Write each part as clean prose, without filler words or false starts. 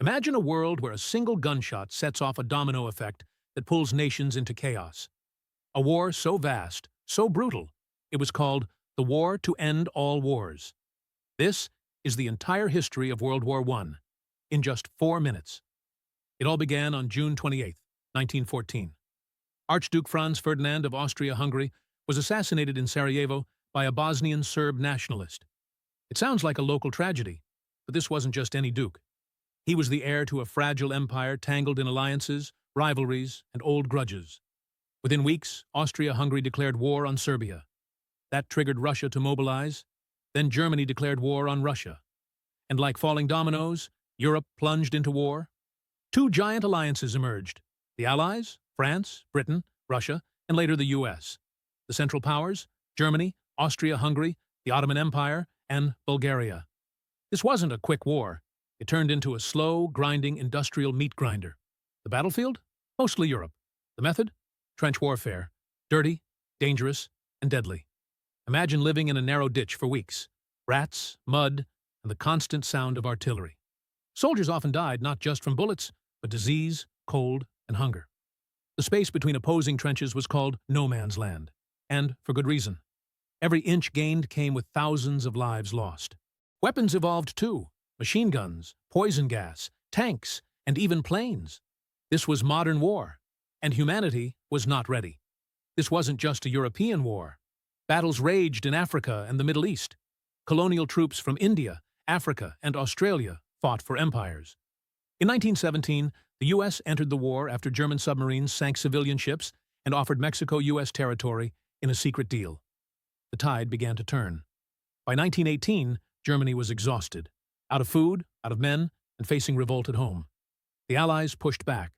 Imagine a world where a single gunshot sets off a domino effect that pulls nations into chaos. A war so vast, so brutal, it was called the War to End All Wars. This is the entire history of World War I, in just 4 minutes. It all began on June 28, 1914. Archduke Franz Ferdinand of Austria-Hungary was assassinated in Sarajevo by a Bosnian Serb nationalist. It sounds like a local tragedy, but this wasn't just any duke. He was the heir to a fragile empire tangled in alliances, rivalries, and old grudges. Within weeks, Austria-Hungary declared war on Serbia. That triggered Russia to mobilize. Then Germany declared war on Russia. And like falling dominoes, Europe plunged into war. Two giant alliances emerged: the Allies, France, Britain, Russia, and later the US. The Central Powers, Germany, Austria-Hungary, the Ottoman Empire, and Bulgaria. This wasn't a quick war. It turned into a slow, grinding industrial meat grinder. The battlefield? Mostly Europe. The method? Trench warfare. Dirty, dangerous, and deadly. Imagine living in a narrow ditch for weeks. Rats, mud, and the constant sound of artillery. Soldiers often died not just from bullets, but disease, cold, and hunger. The space between opposing trenches was called no man's land, and for good reason. Every inch gained came with thousands of lives lost. Weapons evolved too: machine guns, poison gas, tanks, and even planes. This was modern war, and humanity was not ready. This wasn't just a European war. Battles raged in Africa and the Middle East. Colonial troops from India, Africa, and Australia fought for empires. In 1917, the U.S. entered the war after German submarines sank civilian ships and offered Mexico U.S. territory in a secret deal. The tide began to turn. By 1918, Germany was exhausted, out of food, out of men, and facing revolt at home. The Allies pushed back.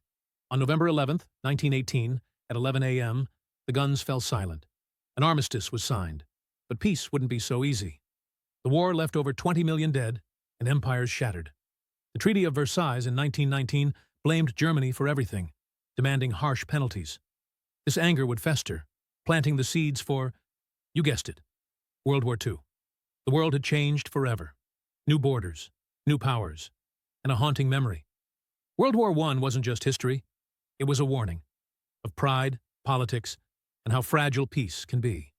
On November 11, 1918, at 11 a.m., the guns fell silent. An armistice was signed. But peace wouldn't be so easy. The war left over 20 million dead, and empires shattered. The Treaty of Versailles in 1919 blamed Germany for everything, demanding harsh penalties. This anger would fester, planting the seeds for, you guessed it, World War II. The world had changed forever. New borders, new powers, and a haunting memory. World War I wasn't just history. It was a warning of pride, politics, and how fragile peace can be.